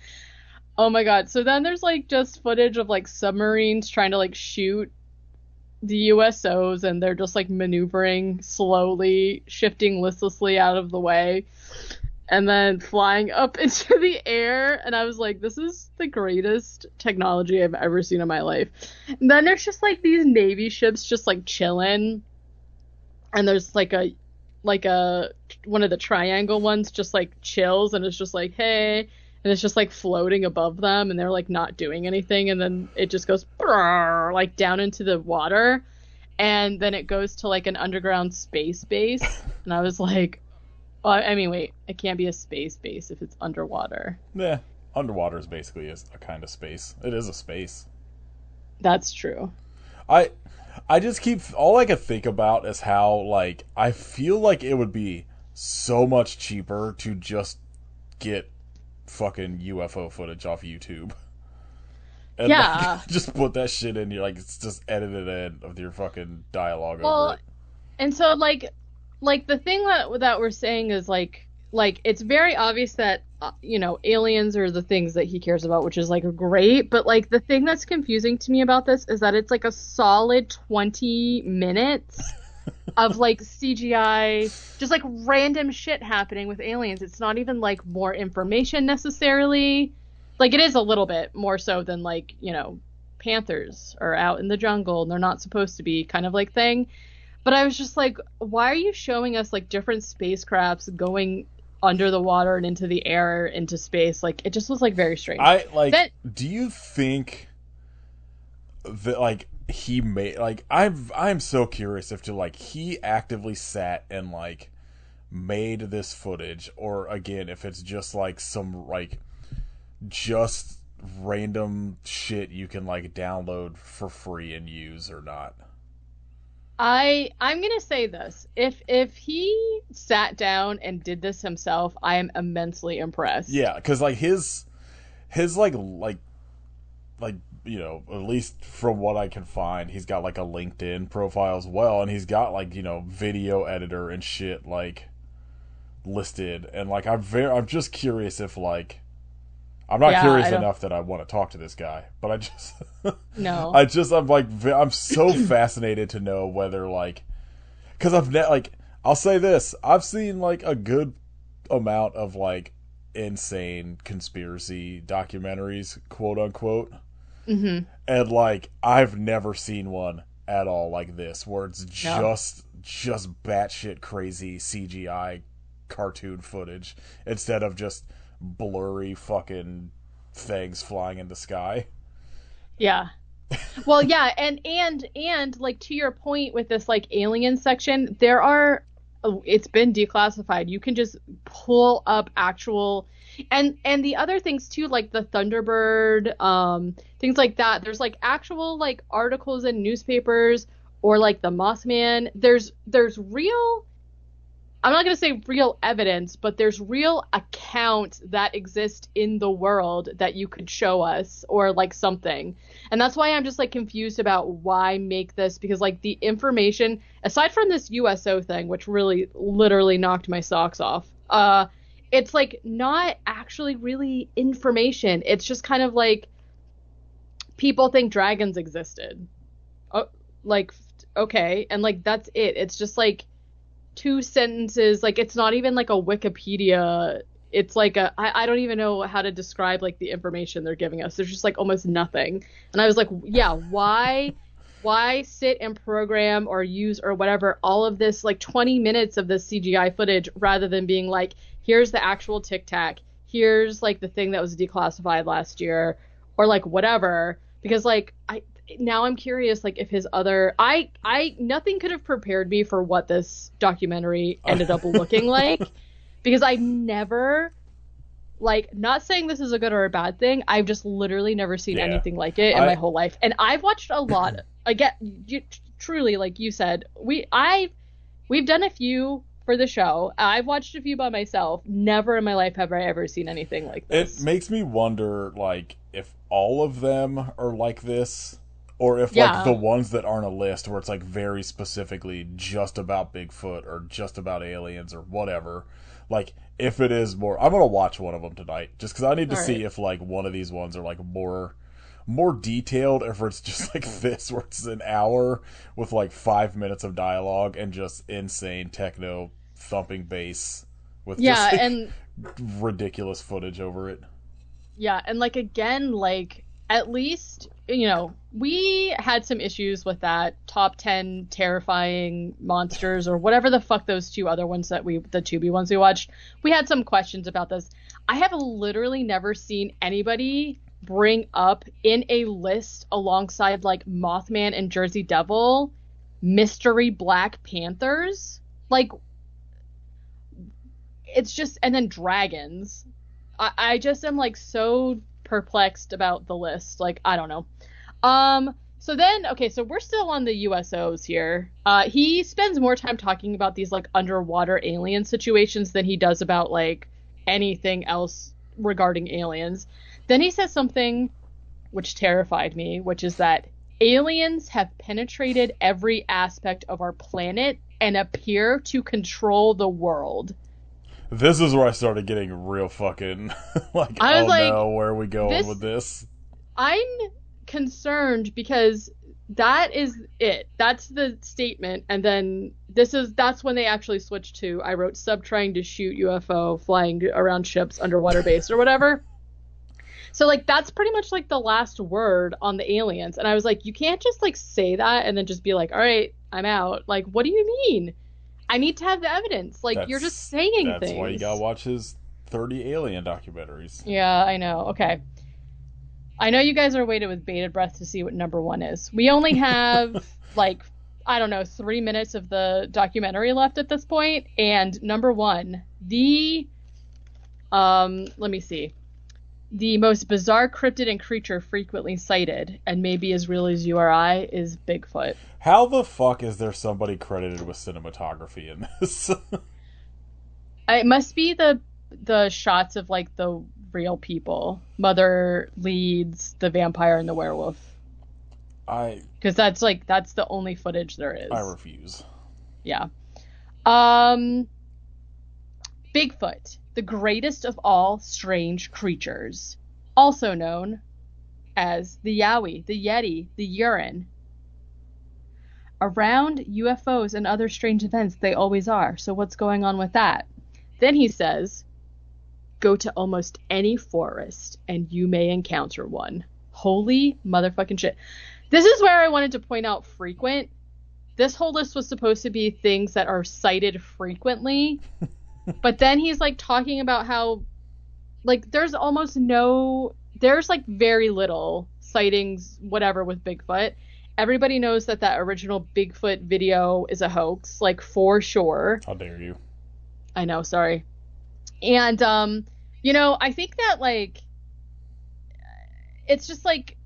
Oh my God. So then there's like just footage of like submarines trying to like shoot the USOs, and they're just like maneuvering slowly, shifting listlessly out of the way, and then flying up into the air. And I was like, this is the greatest technology I've ever seen in my life. And then there's just like these Navy ships just like chilling, and there's like a one of the triangle ones just like chills, and it's just like, hey, and it's just like floating above them, and they're like not doing anything, and then it just goes like down into the water, and then it goes to like an underground space base. And I was like, well, I mean, wait, it can't be a space base if it's underwater. Yeah, underwater is basically a kind of space. It is a space. That's true. I just keep, all I can think about is how, like, I feel like it would be so much cheaper to just get fucking UFO footage off YouTube. And yeah. Like, just put that shit in, you're like, it's just edited in of your fucking dialogue over it. And so, like the thing that we're saying is, like, it's very obvious that, aliens are the things that he cares about, which is, like, great. But, like, the thing that's confusing to me about this is that it's, like, a solid 20 minutes of, like, CGI, just, like, random shit happening with aliens. It's not even, like, more information necessarily. Like, it is a little bit more so than, like, panthers are out in the jungle and they're not supposed to be kind of, like, thing. But I was just like, why are you showing us, like, different spacecrafts going under the water and into the air, into space. Like, it just was like very strange. Do you think that like he made like I'm so curious if to like he actively sat and like made this footage, or again if it's just like some like just random shit you can like download for free and use or not. I'm gonna say this. If he sat down and did this himself, I am immensely impressed. Yeah, because like his like you know, at least from what I can find, he's got like a LinkedIn profile as well, and he's got like, you know, video editor and shit like listed, and like I'm just curious if like I'm not curious enough that I want to talk to this guy, but I just no. I'm so fascinated to know whether like, because I'll say this, I've seen like a good amount of like insane conspiracy documentaries, quote unquote. Mm-hmm. And like I've never seen one at all like this, where it's just batshit crazy CGI cartoon footage instead of just blurry fucking things flying in the sky. Yeah. Well, yeah, and like to your point with this like alien section, it's been declassified. You can just pull up actual and the other things too, like the Thunderbird, things like that. There's like actual like articles in newspapers, or like the Mothman. There's real, I'm not going to say real evidence, but there's real accounts that exist in the world that you could show us, or like something. And that's why I'm just like confused about why make this, because like the information, aside from this USO thing, which really literally knocked my socks off, it's like not actually really information. It's just kind of like people think dragons existed. Oh, like, okay. And like, that's it. It's just like two sentences. Like, it's not even like a Wikipedia. It's like I don't even know how to describe like the information they're giving us. There's just like almost nothing. And I was like, yeah, why sit and program or use or whatever all of this like 20 minutes of this CGI footage, rather than being like, here's the actual Tic Tac, here's like the thing that was declassified last year, or like whatever. Because like now I'm curious, like if his other, nothing could have prepared me for what this documentary ended up looking like, because I've never, like, not saying this is a good or a bad thing, I've just literally never seen anything like it in my whole life. And I've watched a lot. Truly, like you said, we've done a few for the show. I've watched a few by myself. Never in my life have I ever seen anything like this. It makes me wonder, like, if all of them are like this, or if like the ones that aren't a list, where it's like very specifically just about Bigfoot or just about aliens or whatever. Like, if it is more, I'm gonna watch one of them tonight, just because I need to see if like one of these ones are like more detailed, if it's just like this, where it's an hour with like 5 minutes of dialogue and just insane techno thumping bass with just like, and ridiculous footage over it. Yeah, and like again, like at least, you know, we had some issues with that top 10 terrifying monsters or whatever the fuck those two other ones that the Tubi ones we watched. We had some questions about this. I have literally never seen anybody bring up in a list alongside like Mothman and Jersey Devil, mystery black panthers. Like, it's just, and then dragons. I just am like so perplexed about the list. Like, I don't know. So then, okay, so we're still on the USOs here. He spends more time talking about these like underwater alien situations than he does about like anything else regarding aliens. Then he says something which terrified me, which is that aliens have penetrated every aspect of our planet and appear to control the world. This is where I started getting real fucking like, I was like, no, where are we going with this? I'm concerned because that is it. That's the statement. And then that's when they actually switched to, I wrote, sub trying to shoot UFO flying around ships underwater base or whatever. So like that's pretty much like the last word on the aliens. And I was like, you can't just like say that and then just be like, all right, I'm out. Like, what do you mean? I need to have the evidence. Like, you're just That's saying that's why you things. gotta watch his 30 alien documentaries. Yeah, I know. Okay. I know you guys are waiting with bated breath to see what number one is. We only have, like, I don't know, 3 minutes of the documentary left at this point, and number one, let me see. The most bizarre cryptid and creature frequently sighted, and maybe as real as you or I, is Bigfoot. How the fuck is there somebody credited with cinematography in this? It must be the shots of like the real people. Mother leads the vampire and the werewolf. I Because that's the only footage there is. I refuse. Yeah. Um Bigfoot, the greatest of all strange creatures, also known as the Yowie, the Yeti, the Urine. Around UFOs and other strange events, they always are. So what's going on with that? Then he says, go to almost any forest and you may encounter one. Holy motherfucking shit. This is where I wanted to point out frequent. This whole list was supposed to be things that are cited frequently. But then he's like talking about how like there's like very little sightings, whatever, with Bigfoot. Everybody knows that original Bigfoot video is a hoax, like for sure. How dare you? I know, sorry. And I think that like it's just like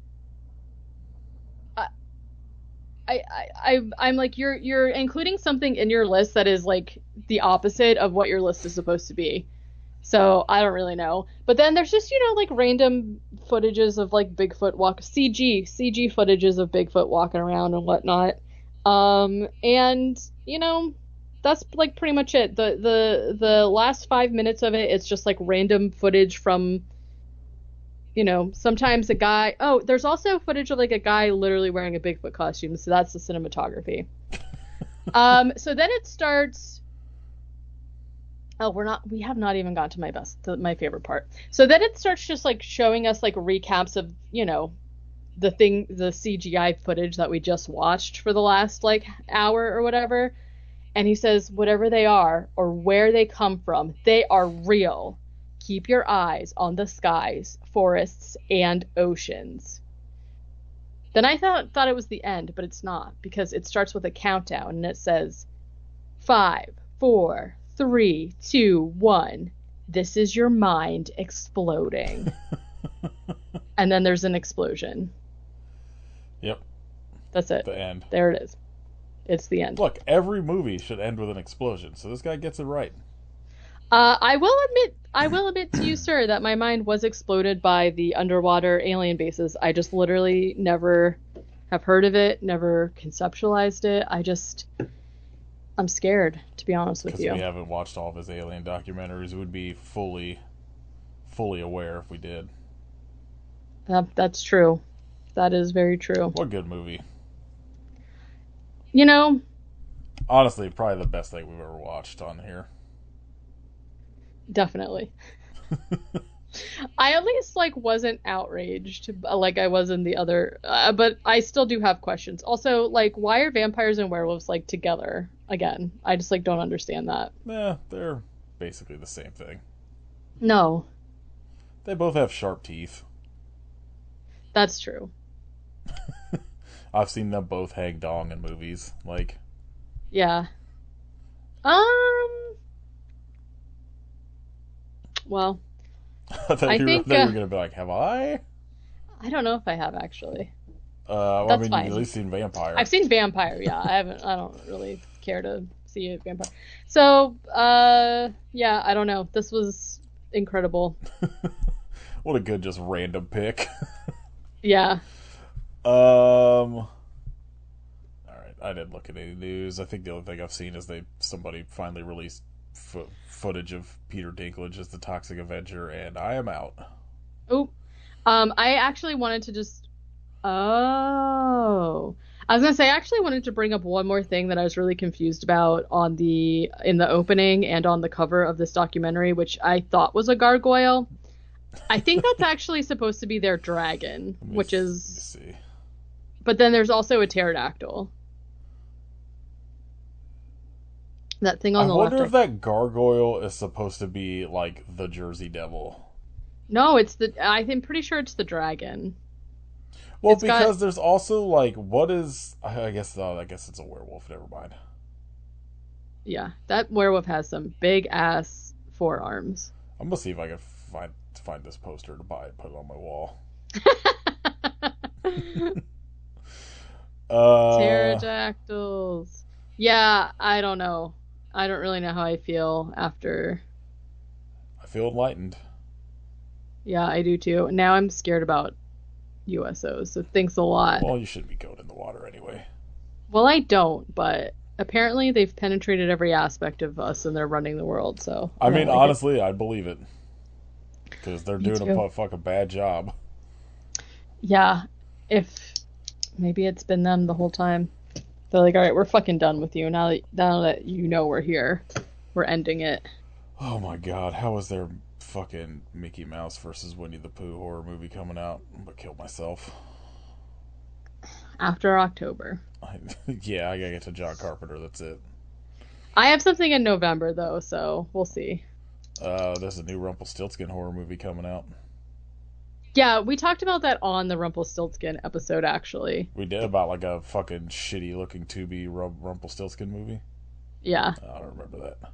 I'm like you're including something in your list that is like the opposite of what your list is supposed to be. So I don't really know. But then there's just, like random footages of like Bigfoot CG footages of Bigfoot walking around and whatnot. And that's like pretty much it. The last 5 minutes of it, it's just like random footage from, sometimes a guy. Oh, there's also footage of like a guy literally wearing a Bigfoot costume. So that's the cinematography. So then it starts. Oh, we have not even got to my favorite part. So then it starts just like showing us like recaps of, the CGI footage that we just watched for the last like hour or whatever. And he says, whatever they are or where they come from, they are real. Keep your eyes on the skies, forests, and oceans. Then I thought it was the end, but it's not, because it starts with a countdown and it says 5, 4, 3, 2, 1. This is your mind exploding. And then there's an explosion. Yep. That's it. The end. There it is. It's the end. Look, every movie should end with an explosion, so this guy gets it right. I will admit to you, sir, that my mind was exploded by the underwater alien bases. I just literally never have heard of it, never conceptualized it. I'm scared, to be honest with you. Because we haven't watched all of his alien documentaries. We would be fully aware if we did. That's true. That is very true. What a good movie. Honestly, probably the best thing we've ever watched on here. Definitely. I at least like wasn't outraged like I was in the other, but I still do have questions. Also, like, why are vampires and werewolves like together again? I just like don't understand that. They're basically the same thing. No. They both have sharp teeth. That's true. I've seen them both hang dong in movies. Like, yeah. Well, I thought you were gonna be like, have I? I don't know if I have actually. That's fine. You've at least seen Vampire. I've seen Vampire. Yeah, I haven't. I don't really care to see a vampire. So, yeah, I don't know. This was incredible. What a good, just random pick. Yeah. All right. I didn't look at any news. I think the only thing I've seen is somebody finally released footage of Peter Dinklage as the Toxic Avenger, and I am out. Oh, I actually wanted to just. Oh, I was gonna say I actually wanted to bring up one more thing that I was really confused about in the opening and on the cover of this documentary, which I thought was a gargoyle. I think that's actually supposed to be their dragon, which is. Let me see. But then there's also a pterodactyl. That thing I on the left. wonder if that gargoyle is supposed to be like the Jersey Devil. No, it's the. I'm pretty sure it's the dragon. Well, It's got. because there's also like, what is? I guess. Oh, I guess it's a werewolf. Never mind. Yeah, that werewolf has some big ass forearms. I'm gonna see if I can find this poster to buy it, put it on my wall. uh, Pterodactyls. Yeah, I don't know. I don't really know how I feel after. I feel enlightened. Yeah, I do too. Now I'm scared about USOs, so thanks a lot. Well, you shouldn't be going in the water anyway. Well, I don't, but apparently they've penetrated every aspect of us and they're running the world, so I I don't mean, like it. honestly, I believe it because they're Me doing too. a fucking bad job. Yeah, if maybe it's been them the whole time. They're like, all right, we're fucking done with you. Now that you know we're here, we're ending it. Oh my god, how is there fucking Mickey Mouse versus Winnie the Pooh horror movie coming out? I'm gonna kill myself. After October. Yeah, I gotta get to John Carpenter. That's it. I have something in November though, so we'll see. There's a new Rumpelstiltskin horror movie coming out. Yeah, we talked about that on the Rumpelstiltskin episode actually. We did about like a fucking shitty looking Tubi Rumpelstiltskin movie. Yeah. I don't remember that.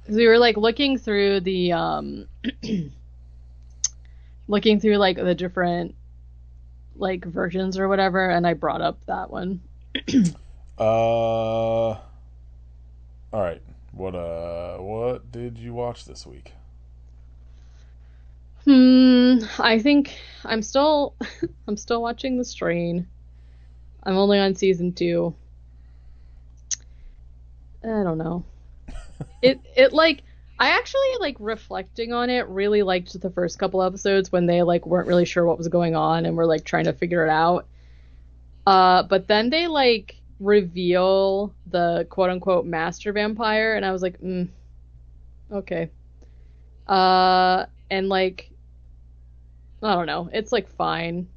'Cause we were like looking through the looking through like the different like versions or whatever, and I brought up that one. All right. What did you watch this week? I think I'm still I'm still watching The Strain. I'm only on season 2. I don't know. It like I actually like reflecting on it really liked the first couple episodes when they like weren't really sure what was going on and were like trying to figure it out. But then they like reveal the quote unquote master vampire and I was like, okay. And like I don't know. It's like fine.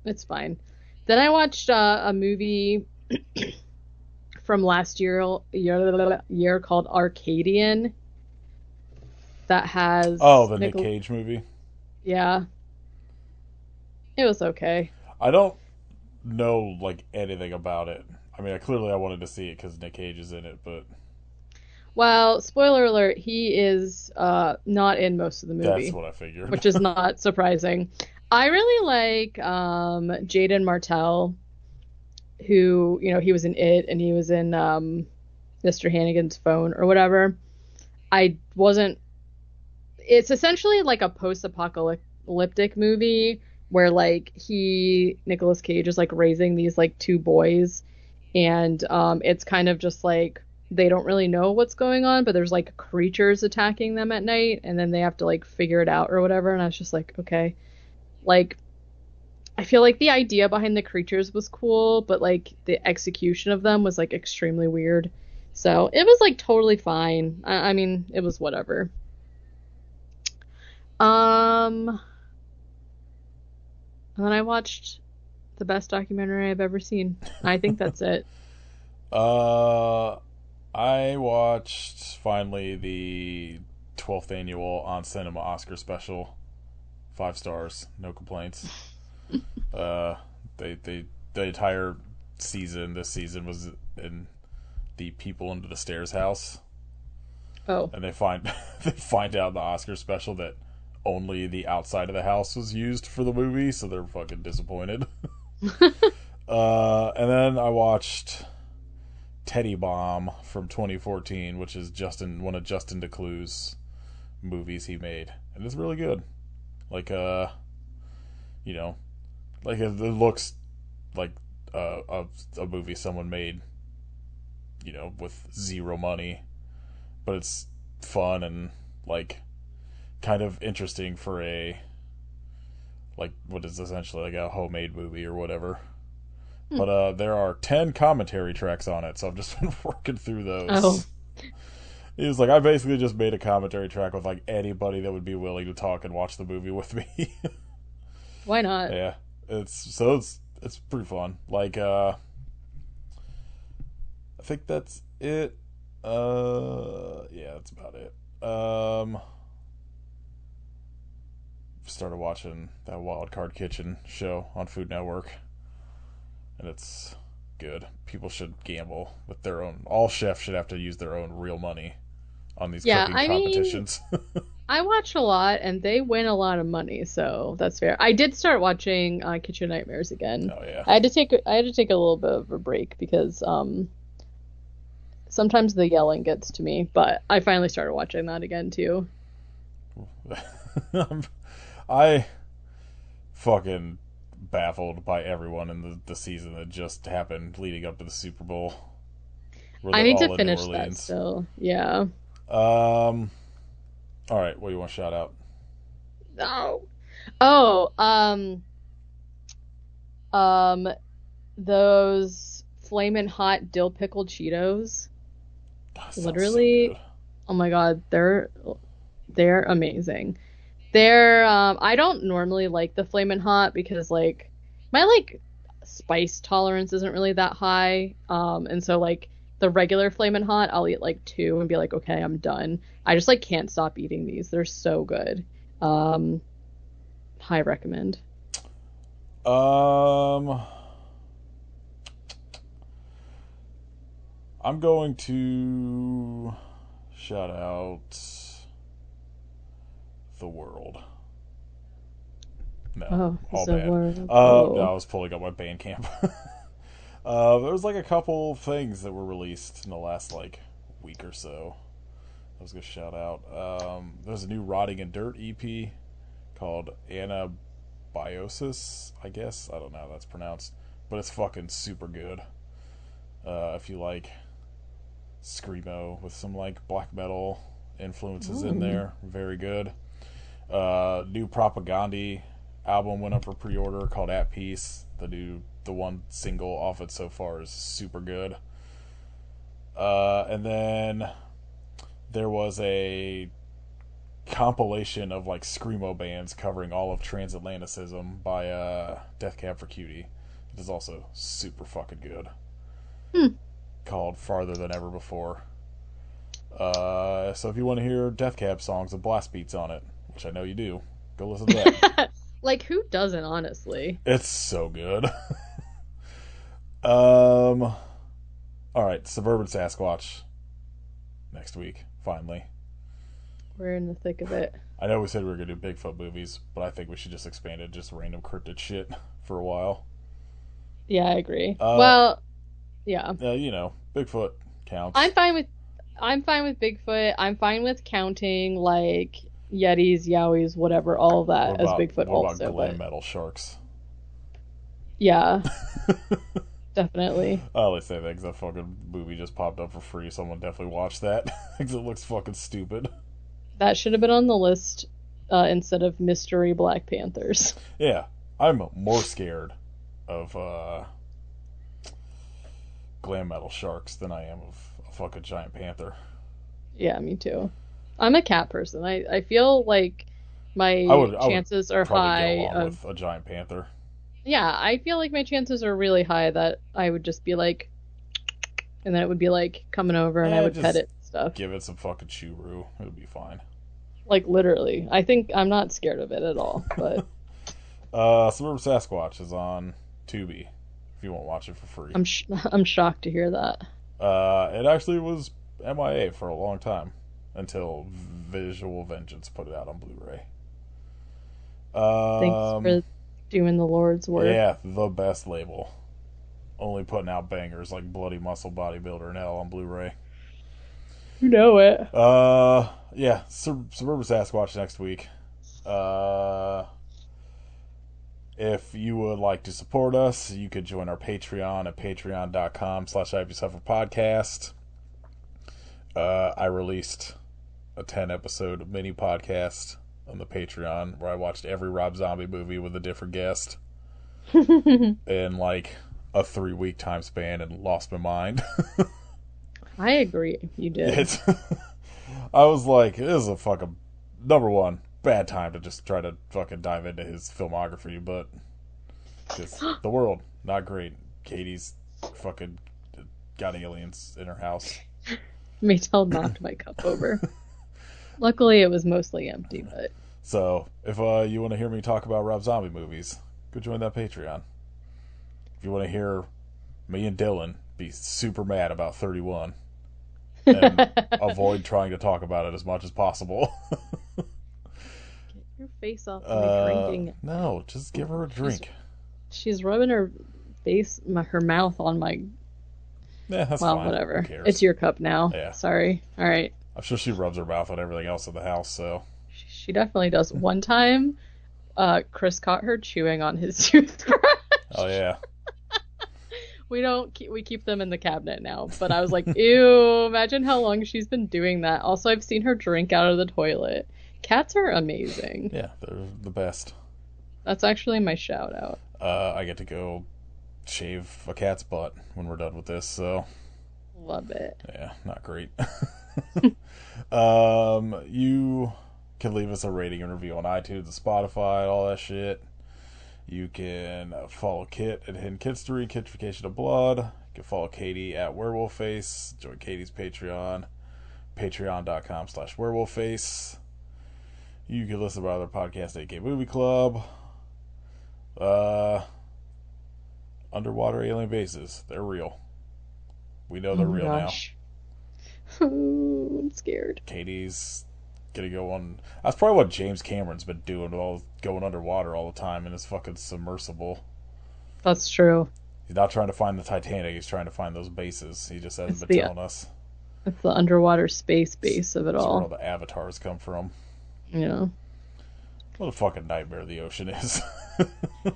It's fine. Then I watched a movie from last year called Arcadian that Oh, has the Nick Nickel. Cage movie. Yeah, it was okay. I don't know like anything about it. I mean, I wanted to see it because Nick Cage is in it, but Well, spoiler alert, he is not in most of the that's movie, what I figured. which is not surprising. I really like Jaden Martell, who, he was in It and he was in Mr. Hannigan's Phone or whatever. I wasn't It's essentially like a post-apocalyptic movie where like Nicolas Cage is like raising these like two boys and it's kind of just like they don't really know what's going on, but there's like creatures attacking them at night and then they have to like figure it out or whatever. And I was just like, okay. Like I feel like the idea behind the creatures was cool, but like the execution of them was like extremely weird. So it was like totally fine. I mean, it was whatever. Um, and then I watched the best documentary I've ever seen. I think that's it. uh, I watched finally the 12th annual On Cinema Oscar special. 5 stars, no complaints. Uh, the entire season this season was in the People Under the Stairs house, Oh, and they find they find out in the Oscar special that only the outside of the house was used for the movie, so they're fucking disappointed. And then I watched Teddy Bomb from 2014, which is one of Justin Decloux's movies he made, and it's really good. Like you know, like it looks like a movie someone made, with zero money, but it's fun and like kind of interesting for a like what is essentially like a homemade movie or whatever. hmm. But there are 10 commentary tracks on it, so I've just been working through Oh, those. It was like I basically just made a commentary track with like anybody that would be willing to talk and watch the movie with me. why not? Yeah, it's pretty fun. Like I think that's it. Yeah, that's about it. Started watching that Wild Card Kitchen show on Food Network, and it's good. People should gamble with their own. All chefs should have to use their own real money on these Yeah, cooking I mean, competitions. I watch a lot and they win a lot of money, so that's fair. I did start watching Kitchen Nightmares again. Oh yeah. I had to take a little bit of a break because sometimes the yelling gets to me, but I finally started watching that again too. I fucking baffled by everyone in the season that just happened leading up to the Super Bowl, where I they're need to all in New finish that Orleans. still. Yeah. Um. All right, what do you want to shout out? Oh. Oh, um those flamin' hot dill pickled Cheetos. That sounds so good. Literally, oh my God, they're amazing. They're I don't normally like the flamin' hot because like my like spice tolerance isn't really that high. And so like the regular flamin' hot, I'll eat like two and be like, okay, I'm done. I just like can't stop eating these. They're so good. Um, high recommend. Um, I'm going to shout out the world. No, Oh, all the bad. word. No, Oh. I was pulling up my Bandcamp. There was like a couple things that were released in the last like week or so. I was gonna shout out. There's a new Rotting in Dirt EP called Anabiosis. I guess I don't know how that's pronounced, but it's fucking super good. If you like screamo with some like black metal influences in Mm. there, very good. New Propaganda album went up for pre-order called At Peace. The one single off it so far is super good. And then there was a compilation of like screamo bands covering all of transatlanticism by Death Cab for Cutie. It is also super fucking good. Hmm. Called Farther Than Ever Before. So if you want to hear Death Cab songs with blast beats on it, which I know you do, go listen to that. Like who doesn't, honestly? It's so good. um. All right, Suburban Sasquatch next week. Finally, We're in the thick of it. I know we said we were gonna do Bigfoot movies, but I think we should just expand it just random cryptid shit for a while. Yeah, I agree. Uh, Well, yeah. Bigfoot I'm counts. fine with I'm fine with Bigfoot. I'm fine with counting like Yetis, Yowies, whatever, all of What that as about Bigfoot what about also, glam but metal sharks? yeah, definitely. I only say that because that fucking movie just popped up for free. Someone definitely watch that because it looks fucking stupid. That should have been on the list instead of Mystery Black Panthers. Yeah, I'm more scared of glam metal sharks than I am of a fucking giant panther. Yeah, me too. I'm a cat person. I feel like I my would I would chances are probably get high along of with a giant panther. yeah, I feel like my chances are really high that I would just be like and then it would be like coming over and I would pet Just it and stuff. give it some fucking churu. It'll be fine. Like literally. I think I'm not scared of it at all, but Suburban Sasquatch is on Tubi if you want to watch it for free. I'm shocked to hear that. It actually was MIA for a long time until Visual Vengeance put it out on Blu-ray. Thanks for doing the Lord's work. Yeah, the best label. Only putting out bangers like Bloody Muscle Bodybuilder and Hell on Blu-ray. You know it. Yeah, Suburban Sasquatch next week. Uh, if you would like to support us, you could join our Patreon at patreon.com/podcast. I released a 10 episode mini podcast on the Patreon where I watched every Rob Zombie movie with a different guest in like a 3 week time span and lost my mind. I agree. You did. It's I was like, this is a fucking number one bad time to just try to fucking dive into his filmography, but just the world not great. Katie's fucking got aliens in her house. Maytel knocked my cup over. Luckily, it was mostly empty, but So, if you want to hear me talk about Rob Zombie movies, go join that Patreon. If you want to hear me and Dylan be super mad about 31 and avoid trying to talk about it as much as possible. get your face off of me drinking. No, just give her a drink. She's rubbing her her mouth on my. Yeah, that's Well, fine. whatever. Who cares? It's your cup now. Yeah. Sorry. All right. I'm sure she rubs her mouth on everything else in the house, so. She definitely does. One time, Chris caught her chewing on his toothbrush. Oh, yeah. We keep them in the cabinet now. But I was like, ew, imagine how long she's been doing that. Also, I've seen her drink out of the toilet. Cats are amazing. Yeah, they're the best. That's actually my shout out. I get to go shave a cat's butt when we're done with this, so. Love it. Yeah, not great. You can leave us a rating and review on iTunes and Spotify, all that shit. You can follow Kit at Hidden Kitstery, Kitification of Blood. You can follow Katie at Werewolfface. Join Katie's Patreon, patreon.com/werewolfface. You can listen to our other podcast, AK Movie Club. Underwater alien bases. They're real. We know they're real now. I'm scared. Katie's gonna go on. That's probably what James Cameron's been doing, going underwater all the time in his fucking submersible. That's true. He's not trying to find the Titanic. He's trying to find those bases. He just hasn't been telling us. It's the underwater space base of it all. That's where all the avatars come from. Yeah. What a fucking nightmare the ocean is.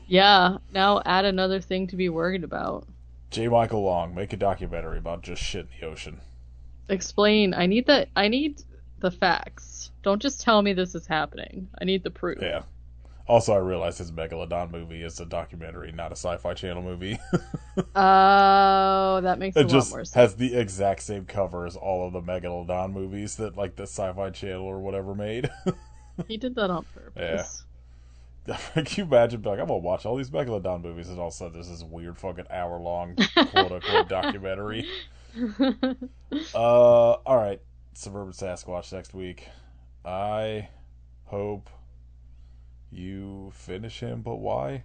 Yeah. Now add another thing to be worried about. J. Michael Long, make a documentary about just shit in the ocean. Explain. I need the facts. Don't just tell me this is happening. I need the proof. Yeah. Also, I realize his Megalodon movie is a documentary, not a Sci-Fi Channel movie. Oh, that makes a lot more sense. It just has the exact same cover as all of the Megalodon movies that, like, the Sci-Fi Channel or whatever made. He did that on purpose. Yeah. Can you imagine, like, I'm gonna watch all these Megalodon movies, and all of a sudden there's this weird fucking hour-long, quote-unquote, documentary. Alright. Suburban Sasquatch next week. I hope you finish him, but why?